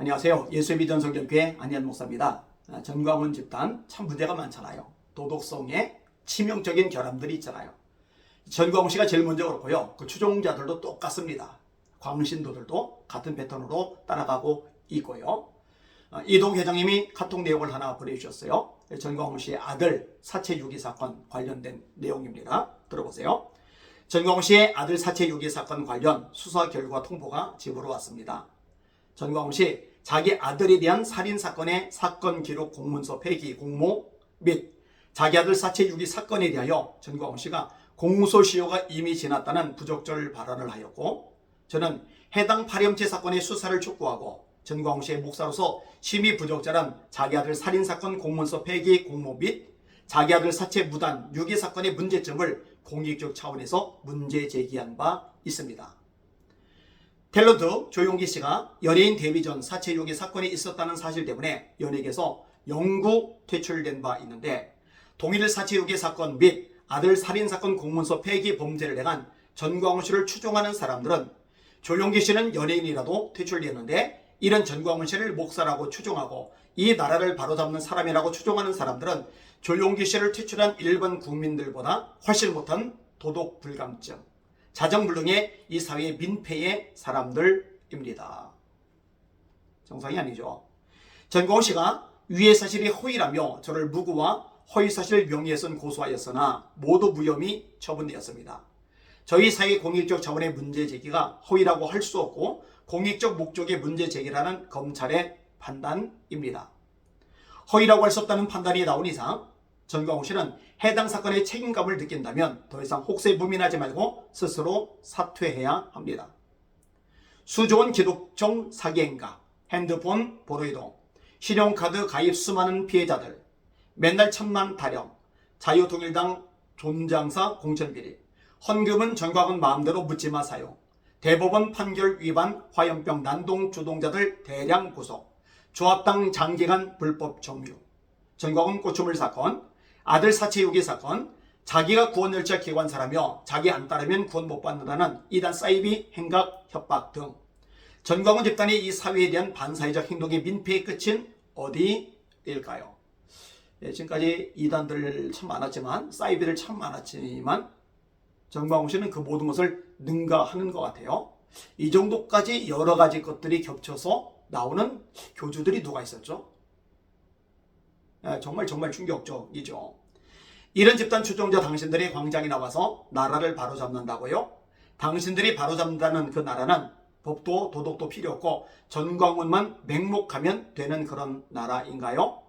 안녕하세요. 예수의 믿음 성경교회 안희연 목사입니다. 전광훈 집단 참 문제가 많잖아요. 도덕성에 치명적인 결함들이 있잖아요. 전광훈 씨가 제일 먼저 그렇고요. 그 추종자들도 똑같습니다. 광신도들도 같은 패턴으로 따라가고 있고요. 이동 회장님이 카톡 내용을 하나 보내주셨어요. 전광훈 씨의 아들 사체 유기 사건 관련된 내용입니다. 들어보세요. 전광훈 씨의 아들 사체 유기 사건 관련 수사 결과 통보가 집으로 왔습니다. 전광훈 씨 자기 아들에 대한 살인사건의 사건 기록 공문서 폐기 공모 및 자기 아들 사체 유기 사건에 대하여 전광훈 씨가 공소시효가 이미 지났다는 부적절 발언을 하였고, 저는 해당 파렴치 사건의 수사를 촉구하고 전광훈 씨의 목사로서 심히 부적절한 자기 아들 살인사건 공문서 폐기 공모 및 자기 아들 사체 무단 유기 사건의 문제점을 공익적 차원에서 문제 제기한 바 있습니다. 탤런트 조용기 씨가 연예인 데뷔 전 사체 유기 사건이 있었다는 사실 때문에 연예계에서 영구 퇴출된 바 있는데, 동일 사체 유기 사건 및 아들 살인사건 공문서 폐기 범죄를 행한 전광훈 씨를 추종하는 사람들은 조용기 씨는 연예인이라도 퇴출됐는데, 이런 전광훈 씨를 목사라고 추종하고 이 나라를 바로잡는 사람이라고 추종하는 사람들은 조용기 씨를 퇴출한 일반 국민들보다 훨씬 못한 도덕 불감증, 자정불능의 이 사회의 민폐의 사람들입니다. 정상이 아니죠. 전광훈 씨가 위의 사실이 허위라며 저를 무고와 허위사실 명의훼손 고소하였으나 모두 무혐의 처분되었습니다. 저희 사회 공익적 차원의 문제 제기가 허위라고 할 수 없고 공익적 목적의 문제 제기라는 검찰의 판단입니다. 허위라고 할 수 없다는 판단이 나온 이상 전광훈 씨는 해당 사건의 책임감을 느낀다면 더 이상 혹세 무민하지 말고 스스로 사퇴해야 합니다. 수조원 기독종 사기 행각, 핸드폰 보로이동, 신용카드 가입 수많은 피해자들, 맨날 천만 타령, 자유통일당 존장사 공천비리, 헌금은 전광훈 마음대로 묻지마 사용, 대법원 판결 위반 화염병 난동 주동자들 대량 구속, 조합당 장기간 불법 정유, 전광훈 고추물 사건, 아들 사체 유기 사건, 자기가 구원 열차 기관사라며 자기 안 따르면 구원 못 받는다는 이단 사이비 행각 협박 등 전광훈 집단의 이 사회에 대한 반사회적 행동의 민폐의 끝은 어디일까요? 지금까지 이단들 참 많았지만, 사이비들 참 많았지만 전광훈 씨는 그 모든 것을 능가하는 것 같아요. 이 정도까지 여러 가지 것들이 겹쳐서 나오는 교주들이 누가 있었죠? 정말 충격적이죠. 이런 집단 추종자 당신들이 광장에 나와서 나라를 바로잡는다고요? 당신들이 바로잡는다는 그 나라는 법도 도덕도 필요 없고 전광훈만 맹목하면 되는 그런 나라인가요?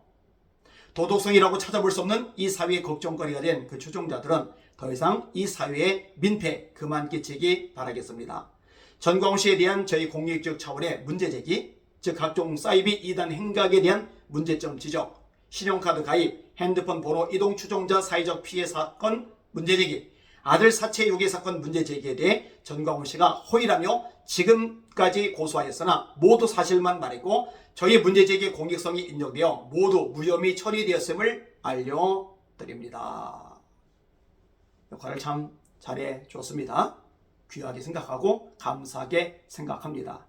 도덕성이라고 찾아볼 수 없는 이 사회의 걱정거리가 된 그 추종자들은 더 이상 이 사회에 민폐 그만 끼치기 바라겠습니다. 전광훈 씨에 대한 저희 공익적 차원의 문제제기, 즉 각종 사이비 이단 행각에 대한 문제점 지적, 신용카드 가입, 핸드폰 번호 이동 추종자 사회적 피해 사건 문제제기, 아들 사체 유기 사건 문제제기에 대해 전광훈 씨가 허위라며 지금까지 고소하였으나 모두 사실만 말했고 저희 문제제기의 공익성이 인정되어 모두 무혐의 처리되었음을 알려드립니다. 역할을 참 잘해줬습니다. 귀하게 생각하고 감사하게 생각합니다.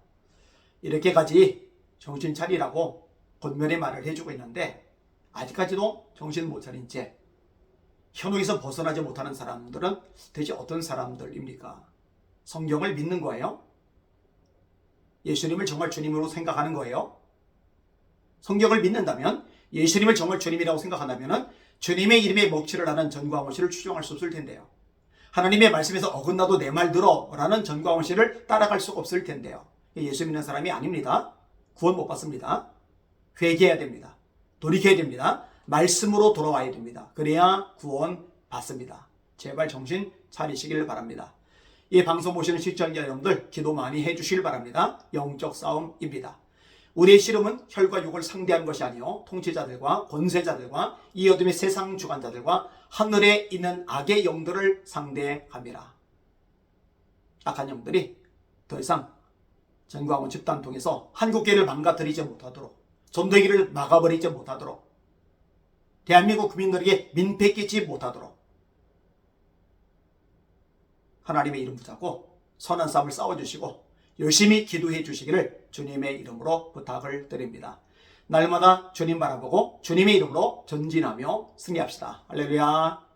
이렇게까지 정신 차리라고 권면의 말을 해주고 있는데 아직까지도 정신 못 차린 채 현혹에서 벗어나지 못하는 사람들은 대체 어떤 사람들입니까? 성경을 믿는 거예요? 예수님을 정말 주님으로 생각하는 거예요? 성경을 믿는다면, 예수님을 정말 주님이라고 생각한다면 주님의 이름에 먹칠을 하는 전광훈 씨를 추종할 수 없을 텐데요. 하나님의 말씀에서 어긋나도 내 말 들어 라는 전광훈 씨를 따라갈 수 없을 텐데요. 예수 믿는 사람이 아닙니다. 구원 못 받습니다. 회개해야 됩니다. 돌이켜야 됩니다. 말씀으로 돌아와야 됩니다. 그래야 구원 받습니다. 제발 정신 차리시길 바랍니다. 이 방송 보시는 시청자 여러분들 기도 많이 해주시길 바랍니다. 영적 싸움입니다. 우리의 씨름은 혈과 육을 상대하는 것이 아니요 통치자들과 권세자들과 이 어둠의 세상 주관자들과 하늘에 있는 악의 영들을 상대합니다. 악한 영들이 더 이상 전광훈 집단 통해서 한국계를 망가뜨리지 못하도록, 전도기를 막아버리지 못하도록, 대한민국 국민들에게 민폐 끼치지 못하도록 하나님의 이름 붙잡고 선한 싸움을 싸워주시고 열심히 기도해 주시기를 주님의 이름으로 부탁을 드립니다. 날마다 주님 바라보고 주님의 이름으로 전진하며 승리합시다. 할렐루야.